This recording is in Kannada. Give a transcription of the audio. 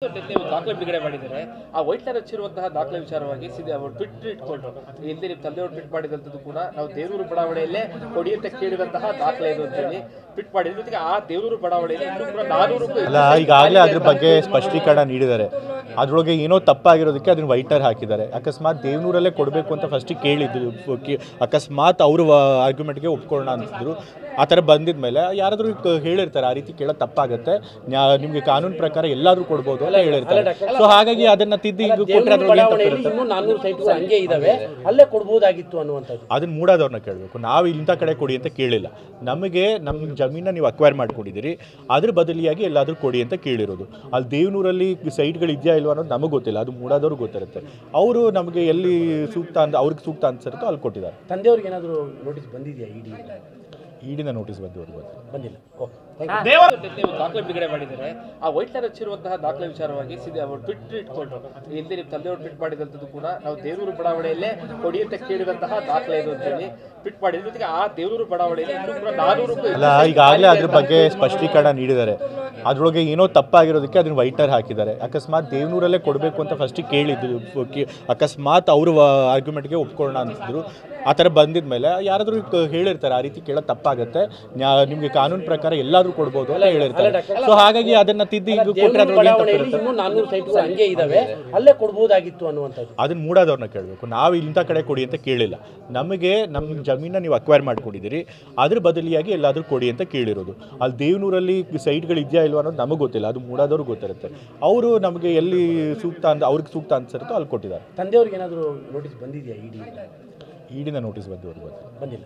ದಾಖಲೆ ಬಿಡುಗಡೆ ಮಾಡಿದ್ದಾರೆ. ಆ ವೈಟ್ಲರ್ ಹಚ್ಚಿರುವಂತಹ ದಾಖಲೆ ವಿಚಾರವಾಗಿ ಅವರು ಟ್ವಿಟ್ ಇಟ್ಕೊಂಡ್ರು. ಇಲ್ಲಿ ನಿಮ್ಮ ತಂದೆಯವರು ಟ್ವಿಟ್ ಮಾಡಿದಂಥದ್ದು ಕೂಡ ನಾವು ದೇವೂರು ಬಡಾವಣೆಯಲ್ಲೇ ಕೊಡಿ ಅಂತ ಕೇಳಿದಂತಹ ದಾಖಲೆ ಇದು ಅಂತ ಹೇಳಿ ಟ್ವಿಟ್ ಮಾಡಿದ್ರು. ಜೊತೆಗೆ ಆ ದೇವೂರು ಬಡಾವಣೆಯಲ್ಲಿ ಇನ್ನೂ ಕೂಡ 400 ಅಲ್ಲ, ಈಗಾಗಲೇ ಅದ್ರ ಬಗ್ಗೆ ಸ್ಪಷ್ಟೀಕರಣ ನೀಡಿದ್ದಾರೆ. ಅದ್ರೊಳಗೆ ಏನೋ ತಪ್ಪಾಗಿರೋದಕ್ಕೆ ಅದನ್ನ ವೈಟ್ಲರ್ ಹಾಕಿದ್ದಾರೆ. ಅಕಸ್ಮಾತ್ ದೇವನೂರಲ್ಲೇ ಕೊಡಬೇಕು ಅಂತ ಫಸ್ಟಿಗೆ ಕೇಳಿದ್ರು. ಅಕಸ್ಮಾತ್ ಅವರು ಆರ್ಗ್ಯುಮೆಂಟ್ಗೆ ಒಪ್ಕೊಳ್ಳೋಣ ಅಂತಿದ್ರು. ಆ ಥರ ಬಂದಿದ ಮೇಲೆ ಯಾರಾದರೂ ಹೇಳಿರ್ತಾರೆ ಆ ರೀತಿ ಕೇಳೋದು ತಪ್ಪಾಗುತ್ತೆ, ನಿಮಗೆ ಕಾನೂನು ಪ್ರಕಾರ ಎಲ್ಲಾದರೂ ಕೊಡ್ಬೋದು ಎಲ್ಲ ಹೇಳಿರ್ತಾರೆ. ಸೊ ಹಾಗಾಗಿ ಅದನ್ನ ತಿದ್ದಿ ಕೊಟ್ಟರೆ ಹಂಗೆ ಇದಾವೆ ಅಲ್ಲೇ ಕೊಡ್ಬೋದಾಗಿತ್ತು ಅನ್ನುವಂಥದ್ದು. ಅದನ್ನ ಮೂಡೋದವ್ರನ್ನ ಕೇಳಬೇಕು. ನಾವು ಇಂಥ ಕಡೆ ಕೊಡಿ ಅಂತ ಕೇಳಿಲ್ಲ. ನಮಗೆ ನಮ್ಮ ಜಮೀನ ನೀವು ಅಕ್ವೈರ್ ಮಾಡ್ಕೊಂಡಿದ್ದೀರಿ, ಅದ್ರ ಬದಲಿಯಾಗಿ ಎಲ್ಲಾದರೂ ಕೊಡಿ ಅಂತ ಕೇಳಿರೋದು. ಅಲ್ಲಿ ದೇವನೂರಲ್ಲಿ ಸೈಟ್ಗಳು ಇದೆಯಾ ಇಲ್ವಾ ಅನ್ನೋದು ನಮಗೆ ಗೊತ್ತಿಲ್ಲ, ಅದು ಮೂಡೋದವ್ರಿಗೆ ಗೊತ್ತಿರುತ್ತೆ. ಅವರು ನಮಗೆ ಎಲ್ಲಿ ಸೂಕ್ತ ಅಂತ ಅವ್ರಿಗೆ ಸೂಕ್ತ ಅನ್ಸಿರುತ್ತೋ ಅಲ್ಲಿ ಕೊಟ್ಟಿದ್ದಾರೆ. ತಂದೆಯವ್ರಿಗೆ ಏನಾದರೂ ನೋಟಿಸ್ ಬಂದಿದೆಯಾ? ಈಡಿನ ನೋಟಿಸ್ ಬಂದಿಲ್ಲ. ದಾಖಲೆ ಬಿಡುಗಡೆ ಮಾಡಿದ್ದಾರೆ. ಆ ವೈಟ್ಲರ್ ಹಚ್ಚಿರುವಂತಹ ದಾಖಲೆ ವಿಚಾರವಾಗಿ ಅವರು ಟ್ವಿಟ್ ಇಟ್ಕೊಂಡ್ರು. ಇಲ್ಲಿ ನಿಮ್ಮ ತಂದೆಯವರು ಟ್ವಿಟ್ ಮಾಡಿದಂಥದ್ದು ಕೂಡ ನಾವು ದೇವೂರು ಬಡಾವಣೆಯಲ್ಲೇ ಕೊಡಿ ಅಂತ ಕೇಳಿದಂತಹ ದಾಖಲೆ ಇದು ಅಂತ ಹೇಳಿ ಟ್ವಿಟ್ ಮಾಡಿದ್ರು. ಜೊತೆಗೆ ಆ ದೇವೂರು ಬಡಾವಣೆಯಲ್ಲಿ ಇನ್ನೂ ಕೂಡ 400 ಅಲ್ಲ, ಈಗಾಗಲೇ ಅದ್ರ ಬಗ್ಗೆ ಸ್ಪಷ್ಟೀಕರಣ ನೀಡಿದ್ದಾರೆ. ಅದ್ರೊಳಗೆ ಏನೋ ತಪ್ಪಾಗಿರೋದಕ್ಕೆ ಅದನ್ನ ವೈಟ್ಲರ್ ಹಾಕಿದ್ದಾರೆ. ಅಕಸ್ಮಾತ್ ದೇವನೂರಲ್ಲೇ ಕೊಡಬೇಕು ಅಂತ ಫಸ್ಟಿಗೆ ಕೇಳಿದ್ರು. ಅಕಸ್ಮಾತ್ ಅವರು ಆರ್ಗ್ಯುಮೆಂಟ್ಗೆ ಒಪ್ಕೊಳ್ಳೋಣ ಅಂತಿದ್ರು. ಆ ಥರ ಬಂದಿದ ಮೇಲೆ ಯಾರಾದರೂ ಹೇಳಿರ್ತಾರೆ ಆ ರೀತಿ ಕೇಳೋದು ತಪ್ಪಾಗುತ್ತೆ, ನಿಮಗೆ ಕಾನೂನು ಪ್ರಕಾರ ಎಲ್ಲಾದರೂ ಕೊಡ್ಬೋದು ಎಲ್ಲ ಹೇಳಿರ್ತಾರೆ. ಸೊ ಹಾಗಾಗಿ ಅದನ್ನ ತಿದ್ದಿ ಕೊಟ್ಟರೆ ಹಂಗೆ ಇದಾವೆ ಅಲ್ಲೇ ಕೊಡ್ಬೋದಾಗಿತ್ತು ಅನ್ನುವಂಥದ್ದು. ಅದನ್ನ ಮೂಡೋದವ್ರನ್ನ ಕೇಳಬೇಕು. ನಾವು ಇಂಥ ಕಡೆ ಕೊಡಿ ಅಂತ ಕೇಳಿಲ್ಲ. ನಮಗೆ ನಮ್ಮ ಜಮೀನ ನೀವು ಅಕ್ವೈರ್ ಮಾಡ್ಕೊಂಡಿದ್ದೀರಿ, ಅದ್ರ ಬದಲಿಯಾಗಿ ಎಲ್ಲಾದರೂ ಕೊಡಿ ಅಂತ ಕೇಳಿರೋದು. ಅಲ್ಲಿ ದೇವನೂರಲ್ಲಿ ಸೈಟ್ಗಳು ಇದೆಯಾ ಇಲ್ವಾ ಅನ್ನೋದು ನಮಗೆ ಗೊತ್ತಿಲ್ಲ, ಅದು ಮೂಡೋದವ್ರಿಗೆ ಗೊತ್ತಿರುತ್ತೆ. ಅವರು ನಮಗೆ ಎಲ್ಲಿ ಸೂಕ್ತ ಅವ್ರಿಗೆ ಸೂಕ್ತ ಅನ್ಸಿರುತ್ತೋ ಅಲ್ಲಿ ಕೊಟ್ಟಿದ್ದಾರೆ. ತಂದೆಯವ್ರಿಗೆ ಏನಾದರೂ ನೋಟಿಸ್ ಬಂದಿದೆಯಾ? ಈಡಿನ ನೋಟಿಸ್ ಬಂದಿಲ್ಲ. ಬಂದಿಲ್ಲ.